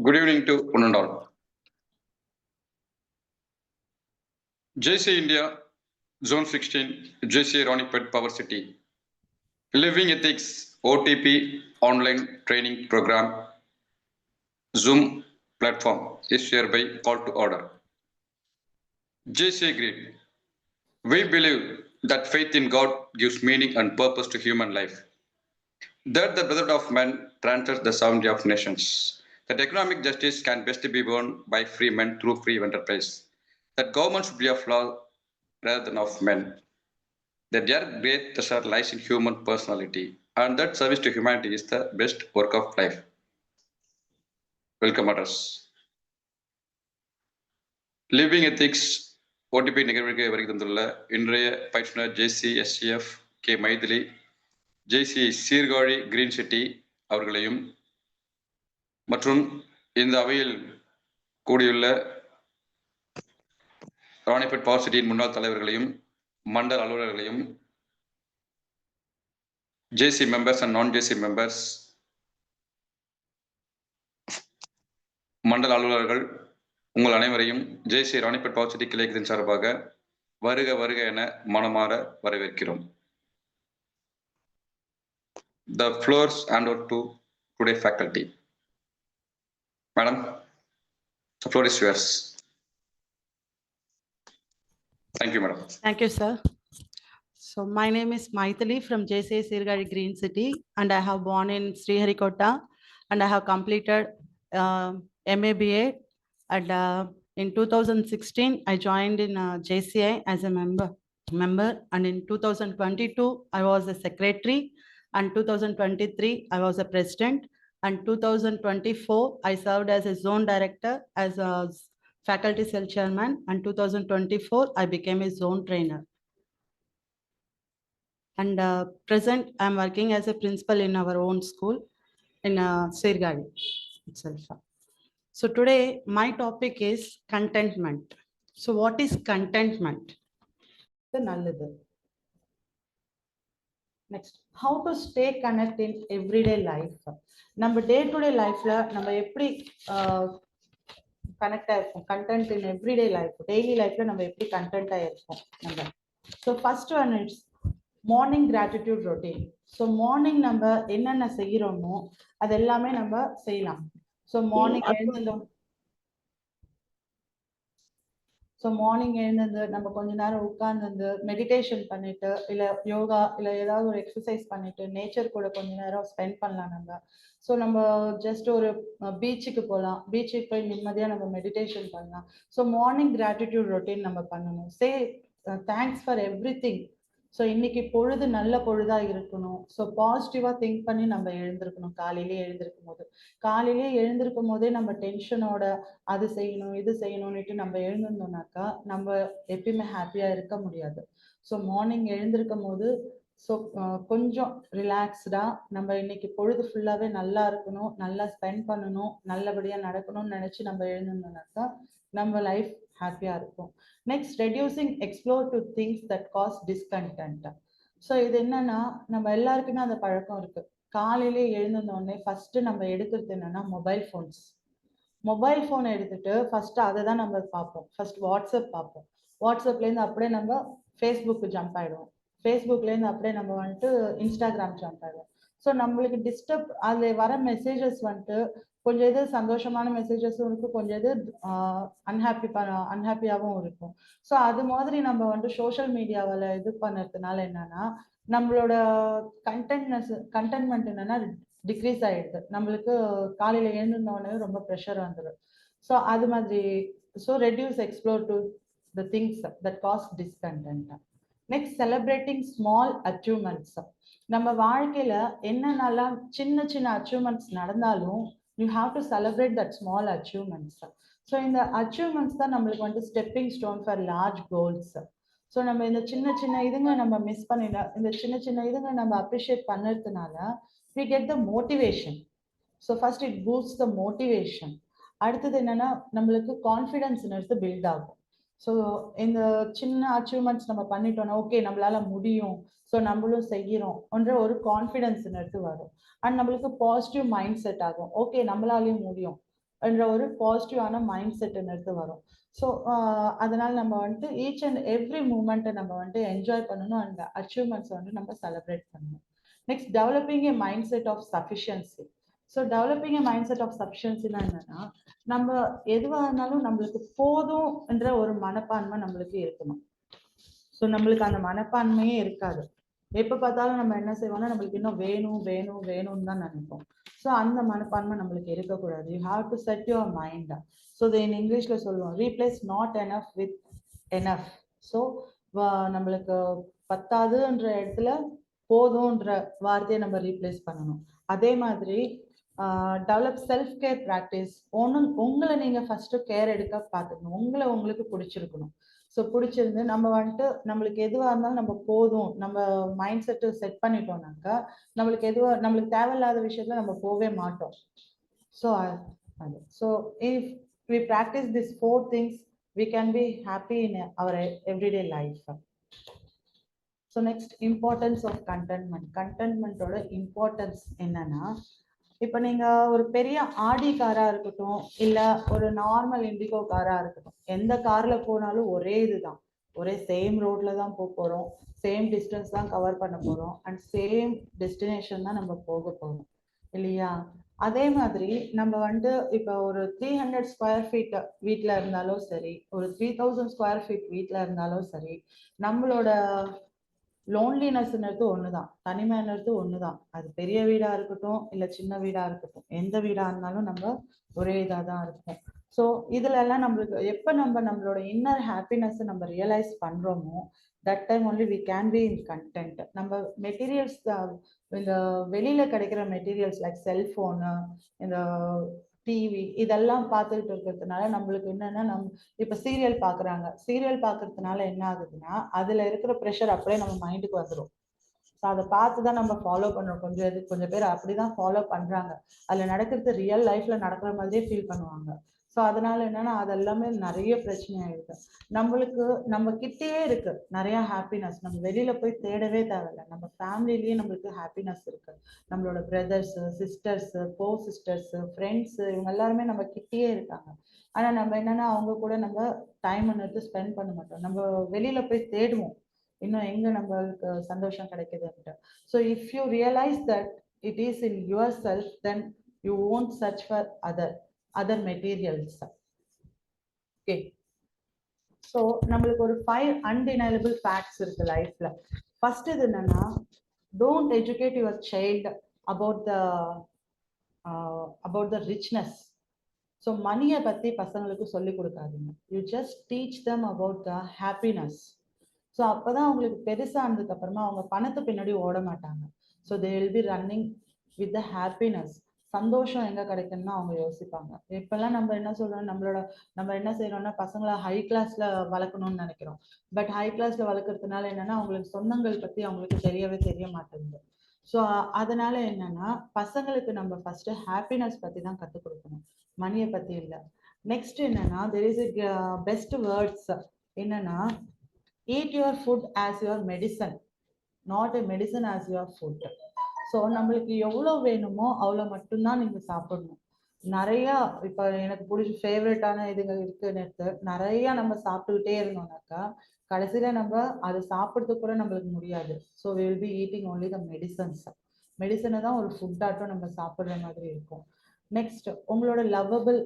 Good evening to one and all. JC India, Zone 16, JC Ronipet Power City. Living Ethics OTP online training program, Zoom platform is hereby called to order. JC agreed. We believe that faith in God gives meaning and purpose to human life. That the brotherhood of men transcends the sovereignty of nations. That economic justice can best be won by free men through free enterprise. That government should be of law rather than of men. That their great treasure lies in human personality, and that service to humanity is the best work of life. Welcome others. Living ethics OTP நிகழ்வுக்கு வருகை தந்துள்ள இன்றைய பயிற்றுனர் JCSCF K Maithili, JC Sirkazhi green city அவர்களையும் மற்றும் இந்த அவையில் கூடியுள்ள Ranipet power சிட்டியின் முன்னாள் தலைவர்களையும் மண்டல அலுவலர்களையும் JC members and non-JC members, மண்டல அலுவலர்கள் உங்கள் அனைவரையும் JC ராணிப்பேட் பவர் சிட்டி கிளையத்தின் சார்பாக வருக வருக என மனமாற வரவேற்கிறோம். The floors hand over to today faculty. Madam, the floor is yours. Thank you, madam. Thank you, sir. So my name is Maithili from JC Sirgari Green City, and I have born in Sriharikota, and I have completed MABA. And in 2016, I joined in JCI as a member, and in 2022, I was a secretary, and 2023, I was a president, and 2024, I served as a zone director, as a faculty cell chairman, and 2024, I became a zone trainer. And present, I'm working as a principal in our own school in Sirgadi itself. So today, my topic is contentment. So what is contentment? The nalladhu. Next, how to stay connected in everyday life. Number day-to-day life la number eppadi connect ஆயிருக்கும். Content in everyday life, daily life la நம்ம எப்படி content ஆயிருக்கும் நம்ம. So first one is morning gratitude routine. So morning நம்ம என்னென்ன செய்யறோமோ அது எல்லாமே நம்ம செய்யலாம். So morning எழுந்து நம்ம கொஞ்ச நேரம் உட்கார்ந்து மெடிடேஷன் பண்ணிட்டு இல்ல யோகா இல்ல ஏதாவது ஒரு எக்ஸசைஸ் பண்ணிட்டு நேச்சர் கூட கொஞ்ச நேரம் ஸ்பெண்ட் பண்ணலாம் நம்ம. ஸோ நம்ம ஜஸ்ட் ஒரு பீச்சுக்கு போகலாம், பீச்சுக்கு போய் நிம்மதியா நம்ம மெடிடேஷன் பண்ணலாம். ஸோ மார்னிங் கிராட்டிடியூட் ரொட்டீன் நம்ம பண்ணணும். சே தேங்க்ஸ் ஃபார் எவ்ரிதிங். ஸோ இன்னைக்கு பொழுது நல்ல பொழுதா இருக்கணும். ஸோ பாசிட்டிவா திங்க் பண்ணி நம்ம எழுந்திருக்கணும். காலையிலேயே எழுந்திருக்கும் போதே நம்ம டென்ஷனோட அது செய்யணும் இது செய்யணும்னுட்டு நம்ம எழுந்திருந்தோம்னாக்கா நம்ம எப்பயுமே ஹாப்பியா இருக்க முடியாது. ஸோ மார்னிங் எழுந்திருக்கும் போது ஸோ கொஞ்சம் ரிலாக்ஸ்டா நம்ம இன்னைக்கு பொழுது ஃபுல்லாவே நல்லா இருக்கணும், நல்லா ஸ்பெண்ட் பண்ணணும், நல்லபடியா நடக்கணும்னு நினைச்சு நம்ம எழுந்திருந்தோம்னாக்கா நம்ம லைஃப் ஹாப்பியா இருக்கும். Next, reducing explore to things that cause discontent. So இது என்னன்னா நம்ம எல்லாருக்குமே அந்த பழக்கம் இருக்கு. காலையிலே எழுந்தோடனே ஃபர்ஸ்ட் நம்ம எடுக்கிறது என்னன்னா மொபைல் ஃபோன் எடுத்துட்டு ஃபர்ஸ்ட் அதை தான் நம்ம பார்ப்போம். ஃபர்ஸ்ட் வாட்ஸ்அப் பார்ப்போம். வாட்ஸ்அப்லேருந்து அப்படியே நம்ம ஃபேஸ்புக்கு ஜம்ப் ஆயிடுவோம். ஃபேஸ்புக்லேருந்து அப்படியே நம்ம வந்துட்டு இன்ஸ்டாகிராம் ஜம்ப் ஆயிடுவோம். ஸோ நம்மளுக்கு டிஸ்டர்ப் அதில் வர மெசேஜஸ் வந்துட்டு கொஞ்சம் இது சந்தோஷமான மெசேஜஸும் இருக்கும், கொஞ்சம் இது அன்ஹாப்பியாகவும் இருக்கும். ஸோ அது மாதிரி நம்ம வந்துட்டு சோஷியல் மீடியாவில் இது பண்ணுறதுனால என்னன்னா நம்மளோட கண்டென்ட்மெண்ட் என்னன்னா டிக்ரீஸ் ஆயிடுது. நம்மளுக்கு காலையில எழுந்திருந்தோடனே ரொம்ப ப்ரெஷர் வந்துடும். ஸோ அது மாதிரி reduce explore to the things that cause discontent. Next, celebrating small achievements. நம்ம வாழ்க்கையில என்னென்னலாம் சின்ன சின்ன அச்சீவ்மெண்ட்ஸ் நடந்தாலும் you have to celebrate that small achievements. So இந்த அச்சீவ்மெண்ட்ஸ் தான் நம்மளுக்கு வந்து stepping stone for large goals. So நம்ம இந்த சின்ன சின்ன இதுங்க நம்ம மிஸ் பண்ணிட, இந்த சின்ன சின்ன இதுங்க நம்ம அப்ரிஷியேட் பண்ணுறதுனால we get the motivation. So first it boosts the motivation. அடுத்தது என்னன்னா நம்மளுக்கு கான்ஃபிடன்ஸ் பில்ட் ஆகும். ஸோ இந்த சின்ன அச்சீவ்மெண்ட்ஸ் நம்ம பண்ணிட்டோம்னா ஓகே நம்மளால முடியும், ஸோ நம்மளும் செய்கிறோம்ன்ற ஒரு கான்ஃபிடன்ஸ் வரும். அண்ட் நம்மளுக்கு பாசிட்டிவ் மைண்ட் செட் ஆகும். ஓகே நம்மளாலையும் முடியும், என்ற ஒரு பாசிட்டிவான மைண்ட் செட்டுன்னு வரும். ஸோ அதனால நம்ம வந்துட்டு ஈச் அண்ட் எவ்ரி மூமெண்ட்டை நம்ம வந்துட்டு என்ஜாய் பண்ணணும் அண்ட் அச்சீவ்மெண்ட்ஸ் வந்து நம்ம செலிப்ரேட் பண்ணணும். Next developing a mindset of sufficiency. So developing a mindset of சஃபிஷியன்சினா என்னன்னா, நம்ம எதுவாக இருந்தாலும் நம்மளுக்கு போதும் என்ற ஒரு மனப்பான்மை நம்மளுக்கு இருக்கணும். ஸோ நம்மளுக்கு அந்த மனப்பான்மையே இருக்காது. எப்ப பார்த்தாலும் நம்ம என்ன செய்வோம்னா, நம்மளுக்கு இன்னும் வேணும் வேணும் வேணும்னு தான் நினைப்போம். ஸோ அந்த மனப்பான்மை நம்மளுக்கு இருக்கக்கூடாது. You have to set your mind. So in இங்கிலீஷ்ல சொல்லுவோம், replace not enough with enough. So நம்மளுக்கு பத்தாதுன்ற இடத்துல போதும்ன்ற வார்த்தையை நம்ம ரீப்ளேஸ் பண்ணணும். அதே மாதிரி டெவலப் செல்ஃப் கேர் ப்ராக்டிஸ். உங்களை நீங்க ஃபர்ஸ்ட் கேர் எடுக்க பார்த்துக்கணும். உங்களை உங்களுக்கு பிடிச்சிருக்கணும். ஸோ பிடிச்சிருந்து நம்ம வந்துட்டு நம்மளுக்கு எதுவாக இருந்தாலும் நம்ம போதும், நம்ம மைண்ட் செட்டு செட் பண்ணிட்டோம்னாக்கா நம்மளுக்கு தேவையில்லாத விஷயத்துல நம்ம போகவே மாட்டோம். So so if we practice this 4 things, we can be happy in our everyday life. So next importance of contentment. கண்டென்ட்மெண்ட்டோட இம்பார்ட்டன்ஸ் என்னன்னா, இப்போ நீங்க ஒரு பெரிய ஆடி காரா இருக்கட்டும், இல்ல ஒரு நார்மல் இண்டிகோ காரா இருக்கட்டும், எந்த கார்ல போனாலும் ஒரே இதுதான், ஒரே சேம் ரோட்ல தான் போறோம், சேம் டிஸ்டன்ஸ் தான் கவர் பண்ண போறோம் அண்ட் சேம் டெஸ்டினேஷன் தான் நம்ம போக போறோம் இல்லையா? அதே மாதிரி நம்ம வந்து இப்போ ஒரு 300 ஸ்கொயர் ஃபீட் வீட்டில் இருந்தாலும் சரி, ஒரு 3000 ஸ்கொயர் ஃபீட் வீட்டில் இருந்தாலும் சரி, நம்மளோட லோன்லினஸ்ன்றது ஒண்ணுதான், தனிமைன்றது ஒண்ணுதான். அது பெரிய வீடா இருக்கட்டும் இல்ல சின்ன வீடா இருக்கட்டும், எந்த வீடா இருந்தாலும் நம்ம ஒரே இதா தான் இருக்கும். ஸோ இதுல எல்லாம் நம்மளுக்கு எப்ப நம்மளோட இன்னர் ஹாப்பினஸ் நம்ம ரியலைஸ் பண்றோமோ, that time only we can be in content. நம்ம மெட்டீரியல்ஸ், இந்த வெளியில கிடைக்கிற மெட்டீரியல்ஸ் லைக் செல்போனு, இந்த டிவி இதெல்லாம் பார்த்துக்கிட்டு இருக்கிறதுனால நம்மளுக்கு என்னன்னா, இப்ப சீரியல் பாக்குறாங்க, சீரியல் பாக்குறதுனால என்ன ஆகுதுன்னா, அதுல இருக்கிற ப்ரெஷர் அப்படியே நம்ம மைண்டுக்கு வந்துடும். ஸோ அதை பார்த்துதான் நம்ம ஃபாலோ பண்றோம். கொஞ்சம் பேர் அப்படிதான் ஃபாலோ பண்றாங்க. அதுல நடக்கிறது ரியல் லைஃப்ல நடக்கிற மாதிரியே ஃபீல் பண்ணுவாங்க. ஸோ அதனால என்னன்னா, அதெல்லாமே நிறைய பிரச்சனை ஆயிடுது. நம்மளுக்கு நம்ம கிட்டேயே இருக்கு நிறைய ஹாப்பினஸ், நம்ம வெளியில போய் தேடவே தேவையில்லை. நம்ம ஃபேமிலிலேயே நம்மளுக்கு ஹாப்பினஸ் இருக்கு. நம்மளோட பிரதர்ஸ், சிஸ்டர்ஸ், கோ சிஸ்டர்ஸ், ஃப்ரெண்ட்ஸ், இவங்க எல்லாருமே நம்ம கிட்டேயே இருக்காங்க. ஆனா நம்ம என்னன்னா, அவங்க கூட நம்ம டைம் எடுத்து ஸ்பெண்ட் பண்ண மாட்டோம். நம்ம வெளியில போய் தேடுவோம், இன்னும் எங்க நம்மளுக்கு சந்தோஷம் கிடைக்குதுன்ட்டு. So if you realise that it is in yourself, then you won't search for other materials. Okay, so நம்மளுக்கு ஒரு 5 undeniable facts இருக்கு லைஃப்ல. ஃபர்ஸ்ட் இது என்னன்னா, don't educate your child about the richness. So மணியை பத்தி பசங்களுக்கு சொல்லி கொடுக்காதீங்க. You just teach them about the happiness. So அப்போதான் அவங்களுக்கு பெருசானதுக்கு அப்புறமா அவங்க பணத்தை பின்னாடி ஓட மாட்டாங்க. So they will B running with the happiness. சந்தோஷம் எங்க கிடைக்கும்னா அவங்க யோசிப்பாங்க. இப்பெல்லாம் நம்ம என்ன சொல்றோம், நம்ம என்ன செய்யறோம்னா, பசங்களை ஹை கிளாஸ்ல வளர்க்கணும்னு நினைக்கிறோம். பட் ஹை கிளாஸ்ல வளர்க்கறதுனால என்னன்னா, அவங்களுக்கு சொந்தங்கள் பத்தி அவங்களுக்கு தெரிய மாட்டேங்குது. ஸோ அதனால என்னன்னா, பசங்களுக்கு நம்ம ஃபர்ஸ்ட் ஹாப்பினஸ் பத்தி தான் கற்றுக் கொடுக்கணும், மணியை பத்தி இல்லை. நெக்ஸ்ட் என்னன்னா, there is a best words என்னன்னா, eat your food as your medicine, not a medicine as your food. So நம்மளுக்கு எவ்வளோ வேணுமோ அவ்வளோ மட்டும்தான் நீங்க சாப்பிடணும். நிறைய இப்போ எனக்கு பிடிச்ச ஃபேவரட்டான இதுங்க இருக்குன்னு நிறைய நம்ம சாப்பிட்டுக்கிட்டே இருந்தோம்னாக்கா கடைசியில நம்ம அதை சாப்பிட்றதுக்கு கூட நம்மளுக்கு முடியாது. So we will be eating only the medicines. மெடிசனை தான் ஒரு ஃபுட்டாட்டும் நம்ம சாப்பிட்ற மாதிரி இருக்கும். நெக்ஸ்ட், உங்களோட lovable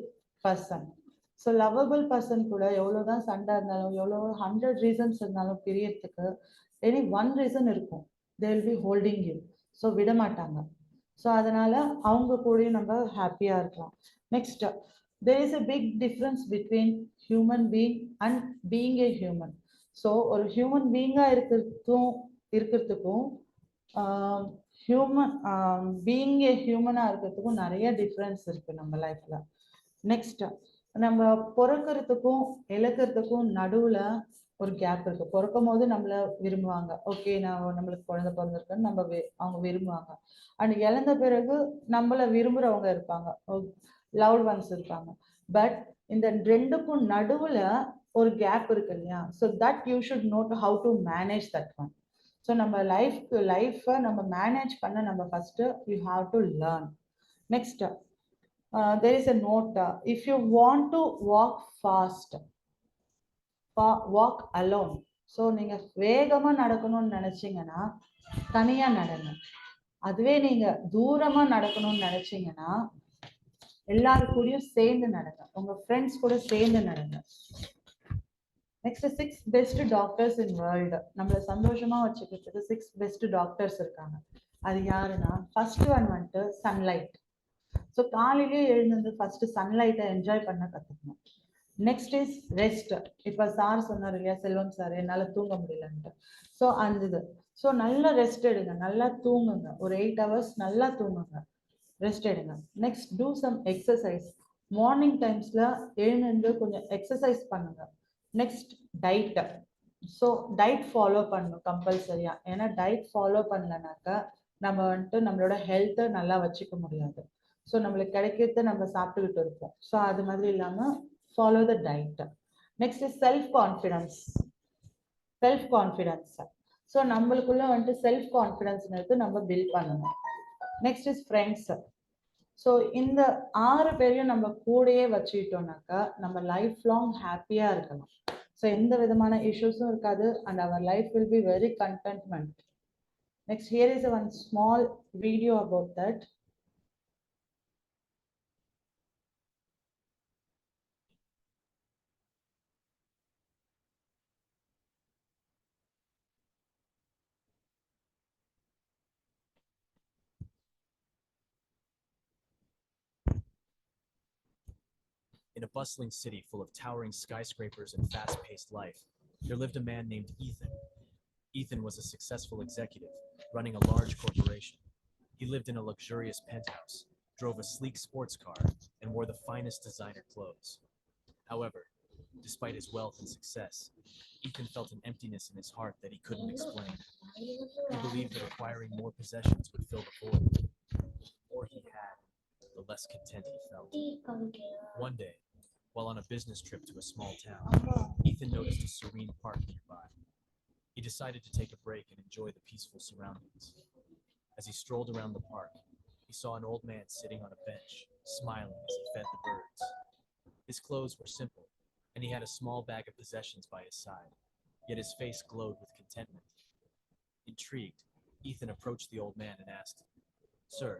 person. So lovable person கூட எவ்வளோதான் சண்டை இருந்தாலும், எவ்வளோ 100 ரீசன்ஸ் இருந்தாலும் பிரியறதுக்கு எனி ஒன் ரீசன் இருக்கும், they will be holding you. So விட மாட்டாங்க. ஸோ அதனால அவங்க கூடயும் நம்ம ஹாப்பியா இருக்கலாம். Next, there is a big difference between human being and being a human. So ஒரு ஹியூமன் பீயிங்கா இருக்கிறதுக்கும் ஹியூமன் பீயிங் ஏ ஹியூமனா இருக்கிறதுக்கும் நிறைய டிஃப்ரென்ஸ் இருக்கு நம்ம லைஃப்ல. நெக்ஸ்ட், நம்ம பிறக்கிறதுக்கும் இழக்கிறதுக்கும் நடுவுல ஒரு கேப் இருக்கு. பிறக்கும் போது நம்மள விரும்புவாங்க, ஓகே நம்மளுக்கு குழந்தை பிறந்திருக்குன்னு அவங்க விரும்புவாங்க. அண்ட் இழந்த பிறகு நம்மள விரும்புறவங்க இருப்பாங்க, லவ்ட் ஒன்ஸ் இருப்பாங்க. பட் இந்த ரெண்டுக்கும் நடுவுல ஒரு கேப் இருக்கு இல்லையா? So that you should note how to manage that one. So நம்ம லைஃப்பை நம்ம மேனேஜ் பண்ண நம்ம first you have to learn. Next, there is a note. If you want to walk fast, walk alone. So நீங்க வேகமா நடக்கணும்னு நினைச்சீங்கன்னா தனியா நடங்க. அதுவே நீங்க தூரமா நடக்கணும்னு நினைச்சீங்கன்னா எல்லாரு கூடயும் சேர்ந்து நடங்க, உங்க ஃப்ரெண்ட்ஸ் கூட சேர்ந்து நடங்க. Next 6 best doctors in world. நம்மள சந்தோஷமா வச்சுக்கிறதுக்கு 6 பெஸ்ட் டாக்டர்ஸ் இருக்காங்க. அது யாருன்னா, ஃபர்ஸ்ட் ஒன் வந்துட்டு சன்லைட். ஸோ காலையிலேயே எழுந்து ஃபர்ஸ்ட் சன்லைட்டை என்ஜாய் பண்ண கத்துக்கணும். Next is rest. இப்போ சார் சொன்னார் இல்லையா, செல்வம் சார், என்னால் தூங்க முடியலன்ட்டு. ஸோ அந்த இது, ஸோ நல்லா ரெஸ்ட் எடுங்க, நல்லா தூங்குங்க, ஒரு 8 hours நல்லா தூங்குங்க, ரெஸ்ட் எடுங்க. Next do some exercise. Morning டைம்ஸ்ல எழுந்து கொஞ்சம் எக்ஸசைஸ் பண்ணுங்க. Next diet. So diet follow பண்ணணும் கம்பல்சரியா. ஏன்னா டயட் ஃபாலோ பண்ணலனாக்கா நம்ம வந்துட்டு நம்மளோட ஹெல்த்தை நல்லா வச்சுக்க முடியாது. ஸோ நம்மளுக்கு கிடைக்கிறத நம்ம சாப்பிட்டுக்கிட்டு இருப்போம். ஸோ அது மாதிரி இல்லாமல் follow the diet. Next is self confidence. Self confidence. So நம்மளுக்குள்ள வந்துட்டு செல்ஃப் கான்ஃபிடன்ஸ்ங்கிறது நம்ம பில்ட் பண்ணணும். Next is friends. ஸோ இந்த 6 பேரையும் நம்ம கூடயே வச்சுக்கிட்டோம்னாக்கா நம்ம லைஃப் லாங் ஹாப்பியா இருக்கலாம். ஸோ எந்த விதமான இஷ்யூஸும் இருக்காது, and our life will be very contentment. Next here is one small video about that. In a bustling city full of towering skyscrapers and fast-paced life, there lived a man named Ethan. Ethan was a successful executive, running a large corporation. He lived in a luxurious penthouse, drove a sleek sports car, and wore the finest designer clothes. However, despite his wealth and success, Ethan felt an emptiness in his heart that he couldn't explain. He believed that acquiring more possessions would fill the void. The more he had, the less content he felt. One day, while on a business trip to a small town, Ethan noticed a serene park nearby. He decided to take a break and enjoy the peaceful surroundings. As he strolled around the park, he saw an old man sitting on a bench, smiling as he fed the birds. His clothes were simple, and he had a small bag of possessions by his side, yet his face glowed with contentment. Intrigued, Ethan approached the old man and asked, "Sir,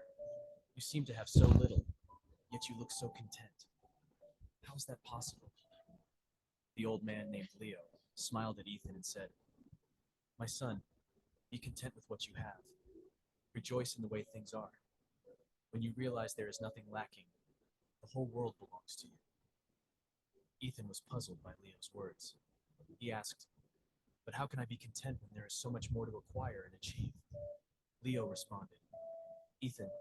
you seem to have so little, yet you look so content. How is that possible?" The old man, named Leo, smiled at Ethan and said, "My son, be content with what you have. Rejoice in the way things are. When you realize there is nothing lacking, the whole world belongs to you." Ethan was puzzled by Leo's words. He asked, "But how can I be content when there is so much more to acquire and achieve?" Leo responded, "Ethan,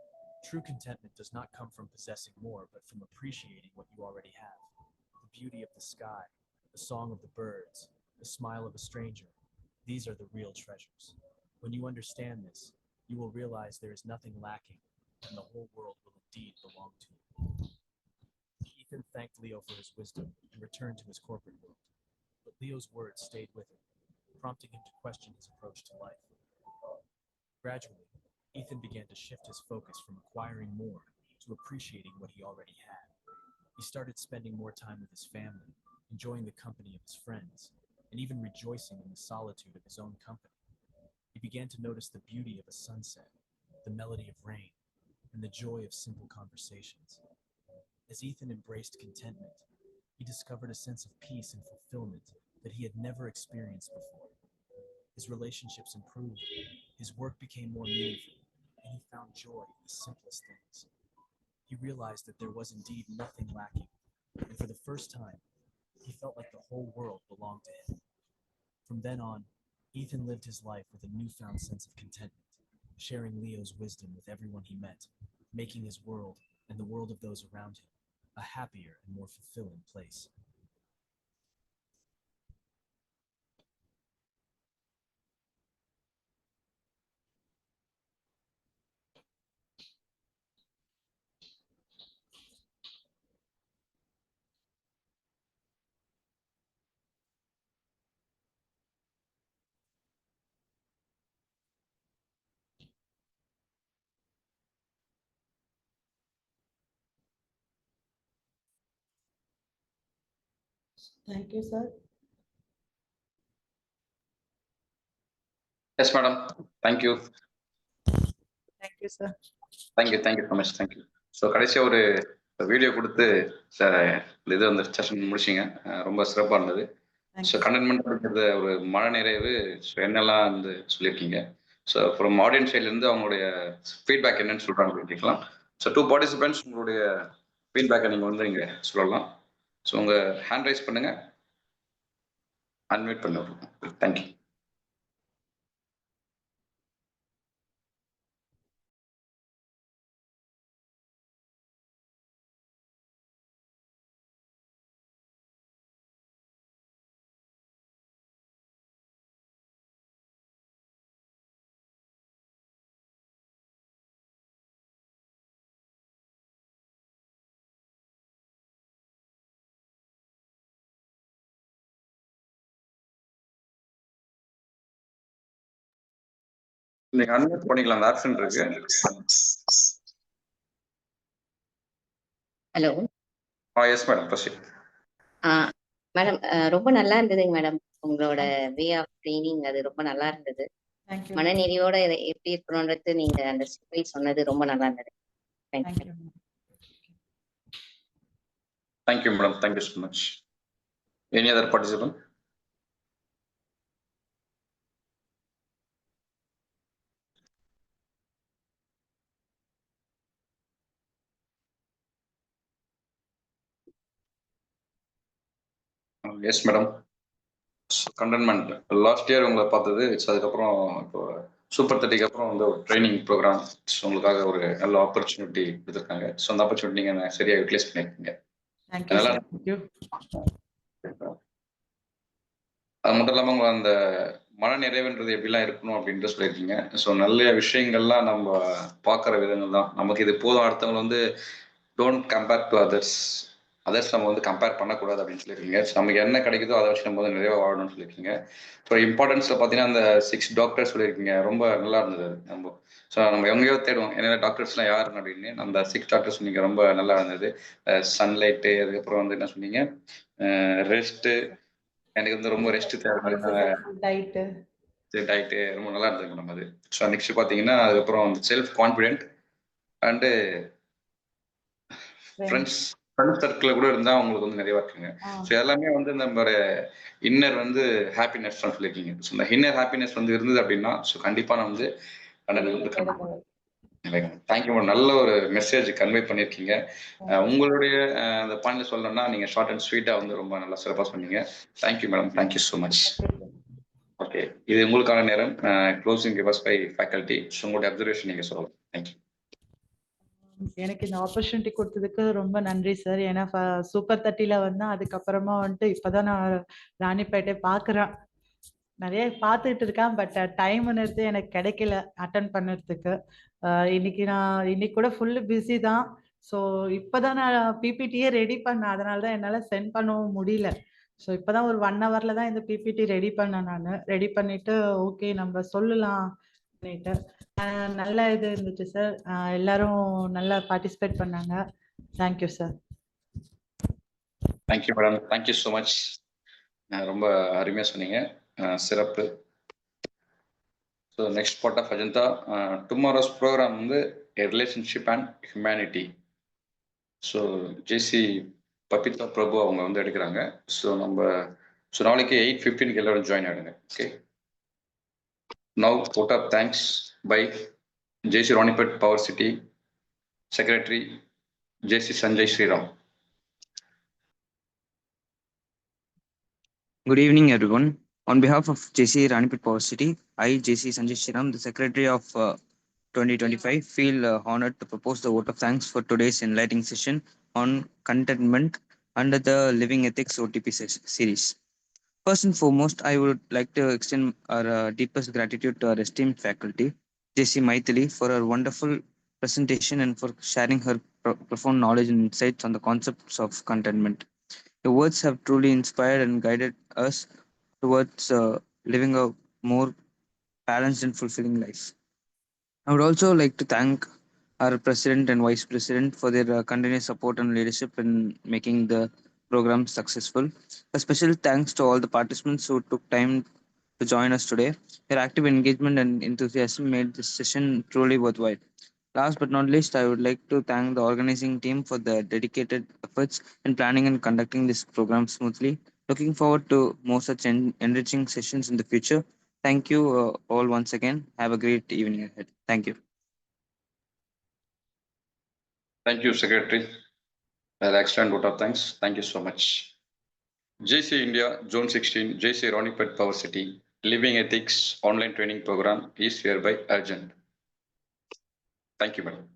true contentment does not come from possessing more, but from appreciating what you already have. The beauty of the sky, the song of the birds, the smile of a stranger, these are the real treasures. When you understand this, you will realize there is nothing lacking, and the whole world will indeed belong to you." Ethan thanked Leo for his wisdom and returned to his corporate world. But Leo's words stayed with him, prompting him to question his approach to life. Gradually, Ethan began to shift his focus from acquiring more to appreciating what he already had. He started spending more time with his family, enjoying the company of his friends, and even rejoicing in the solitude of his own company. He began to notice the beauty of a sunset, the melody of rain, and the joy of simple conversations. As Ethan embraced contentment, he discovered a sense of peace and fulfillment that he had never experienced before. His relationships improved, his work became more meaningful, and he found joy in the simplest things. He realized that there was indeed nothing lacking, and for the first time, he felt like the whole world belonged to him. From then on, Ethan lived his life with a newfound sense of contentment, sharing Leo's wisdom with everyone he met, making his world and the world of those around him a happier and more fulfilling place. Thank you, sir. Yes, madam. Thank you. Thank you, sir. Thank you so much. Thank you. So கடைசியாக ஒரு video கொடுத்து sir இது வந்து session முடிச்சிங்க. ரொம்ப சிறப்பாக இருந்தது. Thank so you. Contentment அப்படிங்கிறது ஒரு மனநிறைவு. ஸோ என்னெல்லாம் வந்து சொல்லியிருக்கீங்க. ஸோ ஃப்ரம் ஆடியன்ஸ் சைட்லேருந்து அவங்களுடைய ஃபீட்பேக் என்னன்னு சொல்கிறாங்க அப்படின்னு கேட்கலாம். ஸோ 2 பார்ட்டிசிபென்ட்ஸ் உங்களுடைய ஃபீட்பேக்கை நீங்கள் வந்து நீங்கள் சொல்லலாம். ஸோ உங்கள் ஹேண்ட் ரைஸ் பண்ணுங்கள், அன்மியூட் பண்ணுங்க. தேங்க்யூ. நீங்கள் அன்மியூட் பண்ணிக்கலாம், அந்த ஆப்ஷன் இருக்கு. Hello. Yes madam, proceed. Madam, ரொம்ப நல்லா இருந்ததுங்க மேடம். உங்களோட வே ஆஃப் ட்ரைனிங் அது ரொம்ப நல்லா இருந்தது. Thank you. மனநிறைவோட எப்படி இருக்கணும்ன்றது நீங்க அந்த ஸ்டெப் சொன்னது ரொம்ப நல்லா இருந்தது. Thank you. Thank you madam. Thank you so much. Any other participant? Yes madam. Contentment last year உங்களை பார்த்தது. அதுக்கப்புறம் இப்போ சூப்பர் 30க்கு அப்புறம் வந்து ஒரு ட்ரைனிங் ப்ரோக்ராம் உங்களுக்காக ஒரு நல்ல ஆப்பர்ச்சுனிட்டி கொடுத்துருக்காங்க. ஸோ அந்த ஆப்பர்ச்சுனிட்டி நீங்கள் சரியாக யூட்டிலைஸ் பண்ணியிருக்கீங்க. Thank you, sir. Thank you. அது மட்டும் இல்லாமல் உங்களை அந்த மன நிறைவுன்றது எப்படிலாம் இருக்கணும் அப்படின்ட்டு சொல்லியிருக்கீங்க. ஸோ நல்ல விஷயங்கள்லாம் நம்ம பார்க்குற விதங்கள் தான். நமக்கு இது போதும், அடுத்தவங்க வந்து டோன்ட் கம்பேர் டு அதர்ஸ் நம்ம வந்து கம்பேர் பண்ணக்கூடாது அப்படின்னு சொல்லியிருக்கீங்க. ஸோ நமக்கு என்ன கிடைக்குதோ அதை வச்சு நம்ம வந்து நிறைய வாழணும்னு சொல்லியிருக்கீங்க. ஸோ இம்பார்ட்டன்ஸில் பார்த்தீங்கன்னா அந்த 6 டாக்டர்ஸ் சொல்லியிருக்கீங்க, ரொம்ப நல்லா இருந்தது அது. நம்ம எங்கேயோ தேடுவோம் என்ன டாக்டர்ஸ்லாம் யார் அப்படின்னு. அந்த 6 டாக்டர்ஸ் சொன்னீங்க, ரொம்ப நல்லா இருந்தது. சன்லைட்டு, அதுக்கப்புறம் வந்து என்ன சொன்னீங்க, ரெஸ்ட்டு. எனக்கு வந்து ரொம்ப ரெஸ்ட் தேவை. டயட்டு ரொம்ப நல்லா இருந்தது மேடம் அது. ஸோ நெக்ஸ்ட் பார்த்தீங்கன்னா அதுக்கப்புறம் self confident and friends circle கூட இருந்தால் உங்களுக்கு வந்து நிறைய இருக்குங்க. ஸோ எல்லாமே வந்து நம்ம இன்னர் வந்து ஹாப்பினஸ் தான் சொல்லியிருக்கீங்க. ஸோ இந்த இன்னர் ஹாப்பினஸ் வந்து இருந்தது அப்படின்னா ஸோ கண்டிப்பாக நான் வந்து தேங்க்யூ மேடம். நல்ல ஒரு மெசேஜ் கன்வே பண்ணியிருக்கீங்க. உங்களுடைய அந்த பாயிண்ட்ல சொல்லணும்னா நீங்கள் ஷார்ட் அண்ட் ஸ்வீட்டாக வந்து ரொம்ப நல்லா சிறப்பாக சொன்னீங்க. Thank you madam. Thank you so much. Okay, இது உங்களுக்கான நேரம். Closing givers by faculty. So உங்களுடைய அப்சர்வேஷன் நீங்கள் சொல்லலாம். தேங்க்யூ. எனக்கு இந்த ஆப்பர்ச்சுனிட்டி கொடுத்ததுக்கு ரொம்ப நன்றி சார். ஏன்னா சூப்பர் 30ல வந்தா அதுக்கப்புறமா வந்துட்டு இப்பதான் நான் ராணிப்பேட்டை பார்க்குறேன். நிறைய பார்த்துட்டு இருக்கேன், பட் டைம் எனக்கு கிடைக்கல அட்டன் பண்ணுறதுக்கு. இன்னைக்கு கூட ஃபுல்லு பிஸி தான். ஸோ இப்போதான் நான் பிபிடியே ரெடி பண்ணேன், அதனால தான் என்னால் சென்ட் பண்ணவும் முடியல. ஸோ இப்போதான் ஒரு 1 ஹவரில் தான் இந்த பிபிடி ரெடி பண்ணேன். நான் ரெடி பண்ணிட்டு ஓகே நம்ம சொல்லலாம் பண்ணிட்டு நல்ல இது இருந்துச்சு சார். எல்லாரும் நல்லா பார்ட்டிசிபேட் பண்ணாங்க. Thank you sir. Thank you madam. Thank you so much. ரொம்ப அருமையாக சொன்னீங்க, சிறப்பு. So next part of agenda tomorrow's programme வந்து relationship and humanity. So JC Babitha Prabhu அவங்க வந்து எடுக்கிறாங்க. ஸோ நாளைக்கு 8:15 எல்லாரும் ஜாயின் ஆகிடுங்க. Okay. Now vote of thanks by JC Ronipet Power City Secretary JC Sanjay Sriram. Good evening, everyone. On behalf of JC Ranipet Power City, I, JC Sanjay Sriram, the Secretary of 2025, feel honored to propose the vote of thanks for today's enlightening session on contentment under the Living Ethics OTP series. First and foremost, I would like to extend our deepest gratitude to our esteemed faculty, JC Maithili, for her wonderful presentation and for sharing her profound knowledge and insights on the concepts of contentment. Your words have truly inspired and guided us towards living a more balanced and fulfilling life. I would also like to thank our President and Vice President for their continuous support and leadership in making the program successful. A special thanks to all the participants who took time to join us today. Your active engagement and enthusiasm made this session truly worthwhile. Last but not least, I would like to thank the organizing team for their dedicated efforts in planning and conducting this program smoothly. Looking forward to more such enriching sessions in the future. Thank you all once again. Have a great evening ahead. Thank you. Thank you, Secretary. I'll extend vote of thanks. Thank you so much. JC India Zone 16 JC Ronipet Power City Living Ethics online training program is hereby urgent. Thank you, madam.